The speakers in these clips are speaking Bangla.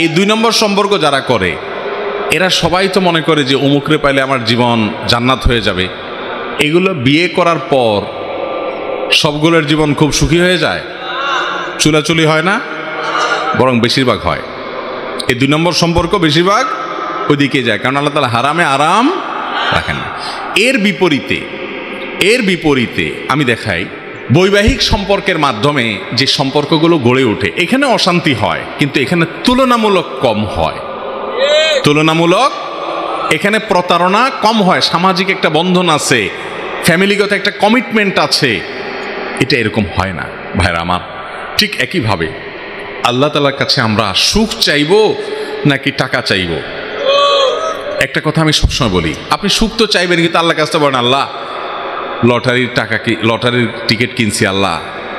এই 2 নম্বর সম্পর্ক যারা করে এরা সবাই তো মনে করে যে অমুকরে পাইলে আমার জীবন জান্নাত হয়ে যাবে। এগুলো বিয়ে করার পর সবগুলোর জীবন খুব সুখী হয়ে যায়? চুলাচুলি হয় না, বরং বেশিরভাগ হয়। এই 2 নম্বর সম্পর্ক বেশিরভাগ ওইদিকে যায়, কারণ আল্লাহ তাআলা হারামে আরাম রাখেন না। এর বিপরীতে আমি দেখাই বৈবাহিক সম্পর্কের মাধ্যমে যে সম্পর্কগুলো গড়ে ওঠে, এখানে অশান্তি হয়, কিন্তু এখানে তুলনামূলক কম হয়। এখানে প্রতারণা কম হয়, সামাজিক একটা বন্ধন আছে, ফ্যামিলিগত একটা কমিটমেন্ট আছে। এটা এরকম হয় না ভাইরা আমার। ঠিক একইভাবে আল্লাহ তাআলার কাছে আমরা সুখ চাইবো নাকি টাকা চাইবো? একটা কথা আমি সবসময় বলি, আপনি সুখ তো চাইবেন, কিন্তু আল্লাহর কাছে বলেন আল্লাহ লটারির টিকিট কিনছি, আল্লাহ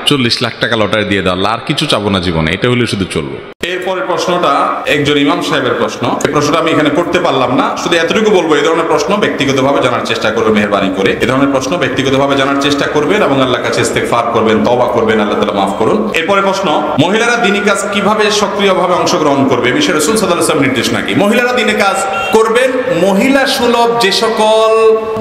40 লাখ টাকা লটারি দিয়ে দাও, আল্লাহ আর কিছু চাবো না জীবনে, এটা হলে শুধু চলবো। এরপরের প্রশ্নটা একজন ইমাম সাহেবের প্রশ্ন। এই প্রশ্নটা আমি এখানে করতে পারলাম না, শুধু এতটুকু বলবো, এই ধরনের প্রশ্ন ব্যক্তিগতভাবে জানার চেষ্টা করবেন, মেহেরবানি করে এই ধরনের প্রশ্ন ব্যক্তিগতভাবে জানার চেষ্টা করবেন এবং আল্লাহর কাছে ইস্তেগফার করবেন, তওবা করবেন, আল্লাহ তাআলা মাফ করুন। এরপরে প্রশ্ন, মহিলারা দ্বীনি কাজ কিভাবে সক্রিয়ভাবে অংশগ্রহণ করবে? এই বিষয়ে রাসূল সাল্লাল্লাহু আলাইহি ওয়াসাল্লাম নির্দেশ নাকি? মহিলারা দ্বীনি কাজ করবেন মহিলা সুলভ যে সকল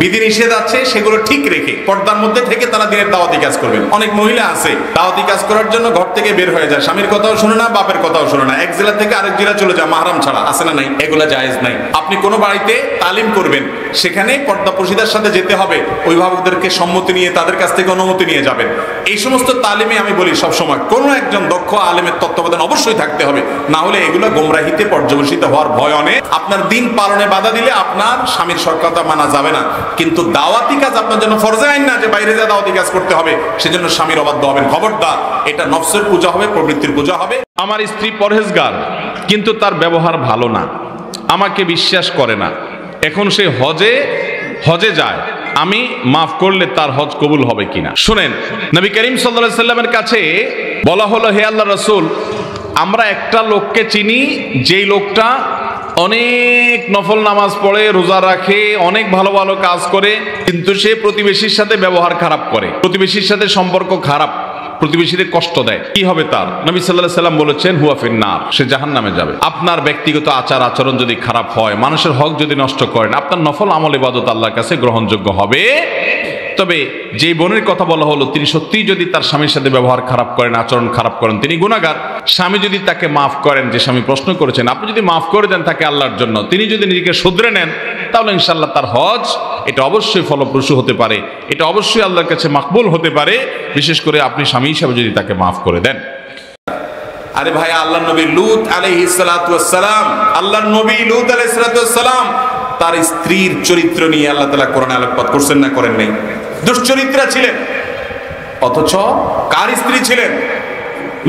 বিধিনিষেধ আছে সেগুলো ঠিক রেখে পর্দার মধ্যে থেকে তারা দ্বীনের দাওয়াতি কাজ করবেন। অনেক মহিলা আছে দাওয়াতি কাজ করার জন্য ঘর থেকে বের হয়ে যায়, স্বামীর কথাও শুনে না, বাপের কথাও শুনে না, এক জেলা থেকে আরেক জেলা চলে যায় মাহরাম ছাড়া, আছে না নাই? এগুলা জায়েজ নাই। আপনি কোনো বাড়িতে তালিম করবেন, সেখানে পর্দা প্রশিদার সাথে যেতে হবে, অভিভাবকদেরকে সম্মতি নিয়ে তাদের কাছ থেকে অনুমতি নিয়ে যাবেন। এই সমস্ত তালিমে আমি বলি সবসময় কোনো একজন দক্ষ আলেমের তত্ত্বাবধান অবশ্যই থাকতে হবে, না হলে এগুলো গোমরাহিতে পর্যবসিত হওয়ার ভয় অনেক। আপনার দিন পালনে বাধা দিলে আপনার স্বামীর সরকারতা মানা যাবে না, কিন্তু দাওয়াতি কাজ আপনার জন্য ফরজে আইন না যে বাইরে যা দাওয়াতি কাজ করতে হবে, সেজন্য স্বামীর অবাধ্য হবেন। খবরদার, এটা নফসের পূজা হবে, প্রবৃত্তির পূজা হবে। আমার স্ত্রী পরহেজগার, কিন্তু তার ব্যবহার ভালো না, আমাকে বিশ্বাস করে না, এখন সে হজে যায়, আমি মাফ করলে তার হজ কবুল হবে কিনা? শুনেন, নবী করিম সাল্লাল্লাহু আলাইহি সাল্লামের কাছে বলা হলো, হে আল্লাহর রাসূল, আমরা একটা লোককে চিনি, যেই লোকটা অনেক নফল নামাজ পড়ে, রোজা রাখে, অনেক ভালো ভালো কাজ করে, কিন্তু সে প্রতিবেশীর সাথে ব্যবহার খারাপ করে, প্রতিবেশীর সাথে সম্পর্ক খারাপ, প্রতিবেশীদের কষ্ট দেয়, কি হবে তার? নবী সাল্লাল্লাহু আলাইহি সাল্লাম বলেছেন, হুয়া ফিন্নার, সে জাহান্নামে যাবে। আপনার ব্যক্তিগত আচার আচরণ যদি খারাপ হয়, মানুষের হক যদি নষ্ট করেন, আপনার নফল আমল ইবাদত আল্লাহর কাছে গ্রহণযোগ্য হবে। তবে যে বোনের কথা বলা হলো, তিনি সত্যিই যদি তার স্বামীর সাথে ব্যবহার খারাপ করেন, আচরণ খারাপ করেন, তিনি গুনাহগার। স্বামী যদি তাকে মাফ করেন, যে স্বামী প্রশ্ন করেছেন, আপনি যদি মাফ করে দেন তাকে আল্লাহর জন্য, তিনি যদি নিজেকে শুধরে নেন, তাহলে ইনশাআল্লাহ তার হজ এটা অবশ্যই ফলপ্রসূ হতে পারে, এটা অবশ্যই আল্লাহর কাছে মাকবুল হতে পারে, বিশেষ করে আপনি স্বামী হিসাবে যদি তাকে মাফ করে দেন। আরে ভাই, আল্লাহর নবী লূত আলাইহিস সালাতু ওয়াস সালাম, আল্লাহর নবী লূত আলাইহিস সালাতু ওয়াস সালাম, তার স্ত্রীর চরিত্র নিয়ে আল্লাহ তাআলা কোরআনে আলোকপাত করছেন না করেন নাই? দুশ্চরিত্রা ছিলেন, অথচ কার স্ত্রী ছিলেন?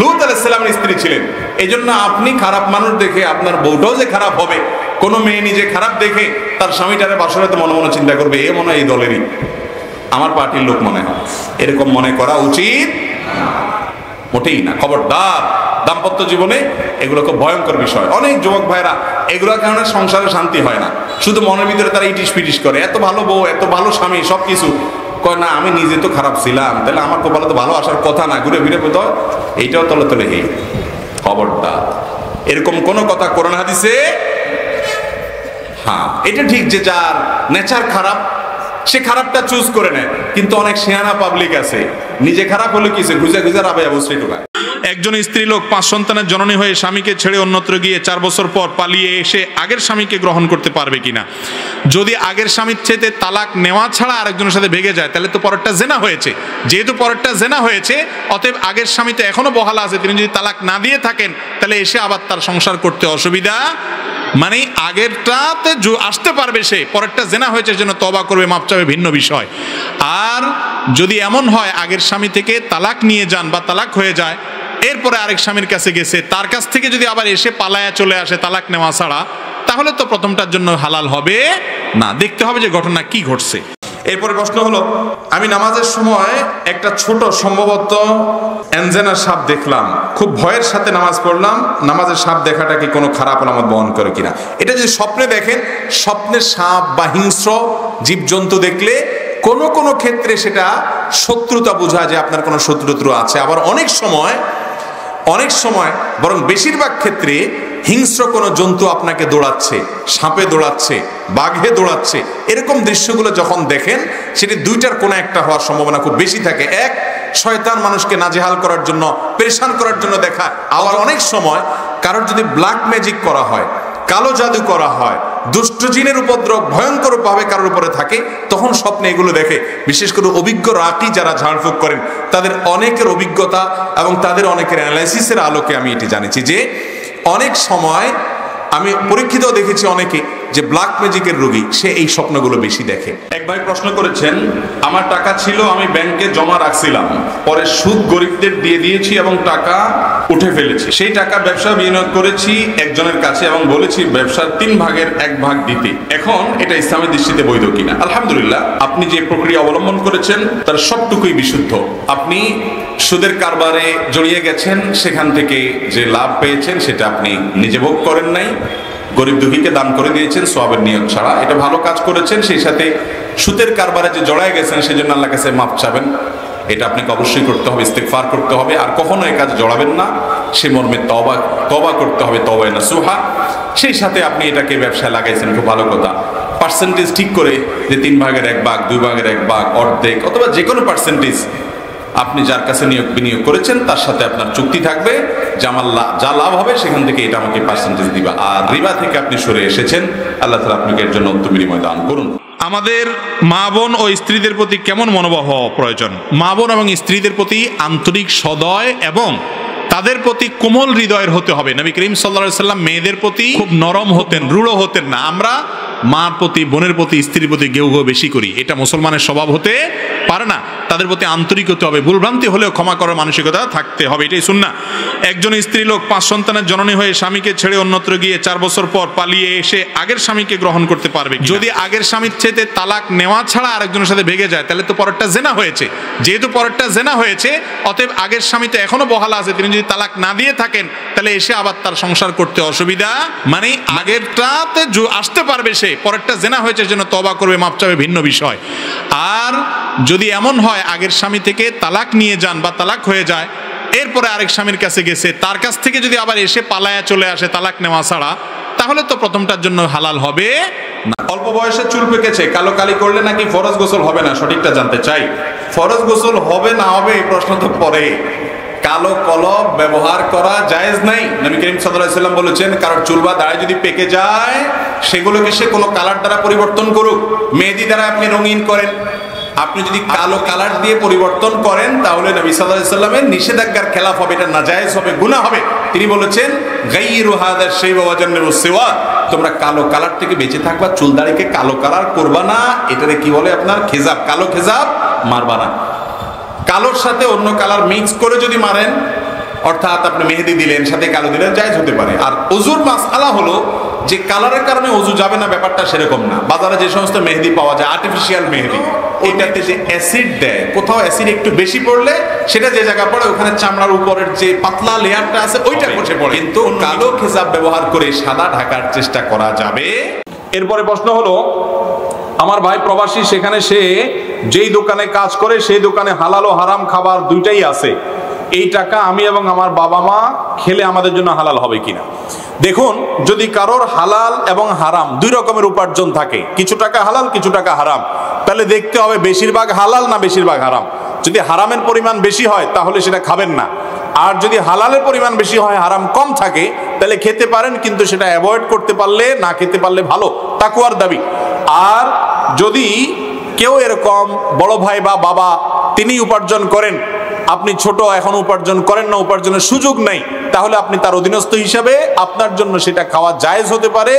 লূত আলাইহিস সালামের স্ত্রী ছিলেন। এই জন্য আপনি খারাপ মানুষ দেখে আপনার বউটাও যে খারাপ হবে, কোনো মেয়ে নিজে খারাপ দেখে তার স্বামীটারে বাসরাতে মনে মনে চিন্তা করবে, এ মনে হয় এই দলেরই, আমার পার্টির লোক মনে হয়, এরকম মনে করা উচিত মোটেই না। খবরদার, দাম্পত্য জীবনে এগুলো খুব ভয়ঙ্কর বিষয়। অনেক যুবক ভাইরা এগুলোর কারণে সংসারে শান্তি হয় না, শুধু মনের ভিতরে তারা ইটিস পিটিস করে, এত ভালো বউ, এত ভালো স্বামী, সবকিছু কয় না, আমি নিজে তো খারাপ ছিলাম, তাহলে আমার কপালে তো ভালো আসার কথা না, ঘুরে ফিরে কোথাও এইটাও তলে তলে হে। খবরদার, এরকম কোন কথা কোরআন হাদিসে, হ্যাঁ এটা ঠিক যে যার নেচার খারাপ সে খারাপটা চুজ করে নেয়, কিন্তু অনেক শেয়ানা পাবলিক আছে, নিজে খারাপ হলে কিছু গুজা গুজা রাবে অবশ্যই ঢোকায়। একজন স্ত্রী লোক 5 সন্তানের জননী হয়ে স্বামীকে ছেড়ে অন্যত্র গিয়ে 4 বছর পর পালিয়ে এসে আগের স্বামীকে গ্রহণ করতে পারবে কিনা? যদি আগের স্বামীর চেয়ে তালাক নেওয়া ছাড়া আরেকজনের সাথে ভেগে যায়, তাহলে তো পরেরটা জেনা হয়েছে। যেহেতু পরেরটা জেনা হয়েছে, অতএব আগের স্বামী তো এখনো বহাল আছে, তিনি যদি তালাক না দিয়ে থাকেন, তাহলে এসে আবার তার সংসার করতে অসুবিধা, মানে আগেরটাতে আসতে পারবে সে, পরেরটা জেনা হয়েছে জন্য তওবা করবে, মাপ চাবে, ভিন্ন বিষয়। আর যদি এমন হয় আগের স্বামী থেকে তালাক নিয়ে যান বা তালাক হয়ে যায়, এরপরে আরেক স্বামীর কাছে গেছে, তার কাছ থেকে যদি আবার এসে পালায়া চলে আসে তালাক নেওয়া ছাড়া, তাহলে তো প্রথমটার জন্য হালাল হবে না, দেখতে হবে যে ঘটনা কি ঘটছে। এরপরে প্রশ্ন হলো, আমি নামাজের সময় একটা ছোট সম্ভবত অ্যাঞ্জেনা সাপ দেখলাম, খুব ভয়ের সাথে নামাজ পড়লাম, নামাজের সাপ দেখাটা কি কোনো খারাপ আলামত বহন করে কিনা? এটা যদি স্বপ্নে দেখেন, স্বপ্নের সাপ বা হিংস্র জীবজন্তু দেখলে কোনো কোনো ক্ষেত্রে সেটা শত্রুতা বোঝায় যে আপনার কোনো শত্রুত্র আছে। আবার অনেক সময় বরং বেশিরভাগ ক্ষেত্রে হিংস্র কোনো জন্তু আপনাকে দৌড়াচ্ছে, সাপে দৌড়াচ্ছে, বাঘে দৌড়াচ্ছে, এরকম দৃশ্যগুলো যখন দেখেন, সেটি দুইটার কোনো একটা হওয়ার সম্ভাবনা খুব বেশি থাকে। এক, শয়তান মানুষকে নাজেহাল করার জন্য, পেরেশান করার জন্য দেখায়। আবার অনেক সময় কারোর যদি ব্ল্যাক ম্যাজিক করা হয়, কালো জাদু করা হয়, দুষ্ট জিনের উপদ্রব ভয়ঙ্কর ভাবে কারোর উপরে থাকে, তখন স্বপ্নে এগুলো দেখে। বিশেষ করে অভিজ্ঞ রাকি যারা ঝাড়ফুঁক করেন, তাদের অনেকের অভিজ্ঞতা এবং তাদের অনেকের অ্যানালাইসিসের আলোকে আমি এটি জানিছি যে অনেক সময় আমি পরীক্ষিতও দেখেছি অনেকে যে ব্ল্যাক ম্যাজিকের রোগী, সে এই স্বপ্নগুলো বেশি দেখে। এক ভাই প্রশ্ন করেছেন, আমার টাকা ছিল, আমি ব্যাংকে জমা রাখছিলাম, পরে সুদ গরিবদের দিয়ে দিয়েছি এবং টাকা উঠে ফেলেছি। সেই টাকা ব্যবসা বিনিয়োগ করেছি একজনের কাছে এবং বলেছি ব্যবসার 3/1 দিতে। এখন এটা ইসলামের দৃষ্টিতে বৈধ কিনা? আলহামদুলিল্লাহ, আপনি যে প্রক্রিয়া অবলম্বন করেছেন তার সবটুকুই বিশুদ্ধ। আপনি সুদের কারবারে জড়িয়ে গেছেন, সেখান থেকে যে লাভ পেয়েছেন সেটা আপনি নিজে ভোগ করেন নাই, গরিব দুঃখীকে দান করে দিয়েছেন সওয়াবের নিয়ত ছাড়া। এটা ভালো কাজ করেছেন। সেই সাথে সুদের কারবারে যে জড়ায় গেছেন সেজন্য আল্লাহর কাছে মাফ চাবেন। এটা আপনাকে অবশ্যই করতে হবে, ইস্তেগফার করতে হবে, আর কখনো এই কাজে জড়াবেন না। সে মর্মে তওবা করতে হবে, তওবায়ে নাসুহা। সেই সাথে আপনি এটাকে ব্যবসায় লাগাইছেন, খুব ভালো কথা। পার্সেন্টেজ ঠিক করে যে 3/1, 2/1, অর্ধেক অথবা যে কোনো পার্সেন্টেজ আপনি যার কাছে বিনিয়োগ করেছেন তার সাথে আপনার চুক্তি থাকবে যে আমার যা লাভ হবে সেখান থেকে এটা আমাকে পার্সেন্টেজ দিবা। আর রিবা থেকে আপনি সরে এসেছেন, আল্লাহ তাআলা আপনাকে এর জন্য উত্তম বিনিময় দান করুন। আমাদের মা বোন ও স্ত্রীদের প্রতি কেমন মনোভাব হওয়া প্রয়োজন? মা বোন এবং স্ত্রীদের প্রতি আন্তরিক, সদয় এবং তাদের প্রতি কোমল হৃদয়ের হতে হবে। নবী করিম সাল্লাল্লাহু আলাইহি ওয়াসাল্লাম মেয়েদের প্রতি খুব নরম হতেন, রূঢ় হতেন না। আমরা মার প্রতি, বোনের প্রতি, স্ত্রীর প্রতি গেউ গেউ বেশি করি। এটা মুসলমানের স্বভাব হতে পারে না। তাদের প্রতি আন্তরিক হতে হবে, ভুলভ্রান্তি হলেও ক্ষমা করার মানসিকতা থাকতে হবে, এটাই সুন্নাহ। একজন স্ত্রী লোক 5 সন্তানের জননী হয়ে স্বামীকে ছেড়ে অন্যত্র গিয়ে 4 বছর পর পালিয়ে এসে আগের স্বামীকে গ্রহণ করতে পারবে? যদি আগের স্বামীর চেয়ে তালাক নেওয়া ছাড়া আরেকজনের সাথে ভেগে যায়, তাহলে তো পরেরটা জেনা হয়েছে। যেহেতু পরেরটা জেনা হয়েছে, অতএব আগের স্বামী তো এখনো বহালা আছে। তিনি যদি তালাক না দিয়ে থাকেন, তাহলে এসে আবার তার সংসার করতে অসুবিধা, মানে আগেরটাতে আসতে পারবে সে, পরেরটা জেনা হয়েছে জন্য তওবা করবে, মাপ চাবে, ভিন্ন বিষয়। আর যদি এমন হয় আগের স্বামী থেকে তালাক নিয়ে যান বা তালাক হয়ে যায়, এরপরে আরেক স্বামীর কাছে গেছে, তার কাছ থেকে যদি আবার এসে পালায়া চলে আসে তালাক নেওয়া ছাড়া, তাহলে তো প্রথমটার জন্য হালাল হবে না। অল্প বয়সে চুল পেকেছে, কালো কালি করলে নাকি ফরজ গোসল হবে না? সঠিকটা জানতে চাই। ফরজ গোসল হবে না হবে এই প্রশ্ন তো পরে। কালো কলম ব্যবহার করা জায়েজ নাই। নবী করিম সাল্লাল্লাহু আলাইহি ওয়াসাল্লাম বলেছেন, কারোর চুল বা দাড়ি যদি পেকে যায়, সেগুলোকে সে কোনো কালার দ্বারা পরিবর্তন করুক। মেহেদি দ্বারা আপনি রঙিন করেন, আপনি যদি কালো কালার দিয়ে পরিবর্তন করেন, তাহলে নবী সাল্লাল্লাহু আলাইহি ওয়াসাল্লামের নিষেধাজ্ঞার খেলাফ হবে, এটা নাজায়েজ হবে, গুনাহ হবে। তিনি বলেছেন, গায়্যিরু হাযা শাইবা ওয়া জান্নিবু সিওয়াদ, তোমরা কালো কালার থেকে বেঁচে থাকবা, চুল দাড়িকে কালো কালার করবা না। এটারে কি বলে আপনার খেজাব, কালো খেজাব মারবা না। কালোর সাথে অন্য কালার মিক্স করে যদি মারেন, অর্থাৎ আপনি মেহেদি দিলেন সাথে কালো দিলেন, জায়েজ হতে পারে। আর ওযুর মাসআলা হলো যে কালারের কারণে ওযু যাবে না, ব্যাপারটা সেরকম না। বাজারে যে সমস্ত মেহেদি পাওয়া যায়, আর্টিফিশিয়াল মেহেদি, ওইটাতে যে অ্যাসিড দেয়, কোথাও অ্যাসিড একটু বেশি পড়লে সেটা যে জায়গা পড়ে ওখানে চামড়ার উপরের যে পাতলা লেয়ারটা আছে ওইটা খসে পড়ে। কিন্তু কালো খেজাব ব্যবহার করে সাদা ঢাকার চেষ্টা করা যাবে। এরপরে প্রশ্ন হলো, আমার ভাই প্রবাসী, সেখানে সে যেই দোকানে কাজ করে সেই দোকানে হালাল ও হারাম খাবার দুইটাই আছে। এই টাকা আমি এবং আমার বাবা মা খেলে আমাদের জন্য হালাল হবে কিনা? দেখুন, যদি কারোর হালাল এবং হারাম দুই রকমের উপার্জন থাকে, কিছু টাকা হালাল কিছু টাকা হারাম, তাহলে দেখতে হবে বেশিরভাগ হালাল না বেশিরভাগ হারাম। যদি হারামের পরিমাণ বেশি হয় তাহলে সেটা খাবেন না, আর যদি হালালের পরিমাণ বেশি হয়, হারাম কম থাকে, তাহলে খেতে পারেন, কিন্তু সেটা অ্যাভয়েড করতে পারলে, না খেতে পারলে ভালো, তাকওয়ার দাবি। আর যদি কেউ এরকম বড় ভাই বা বাবা তিনি উপার্জন করেন, আপনি ছোট, এখন উপার্জন করেন না, উপার্জনের সুযোগ নাই, তাহলে আপনি তার অধীনস্থ হিসাবে আপনার জন্য সেটা খাওয়া জায়েজ হতে পারে।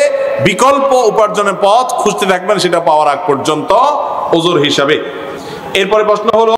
বিকল্প উপার্জনের পথ খুঁজতে থাকবেন, সেটা পাওয়ার আগ পর্যন্ত ওজর হিসাবে। এরপরে প্রশ্ন হলো,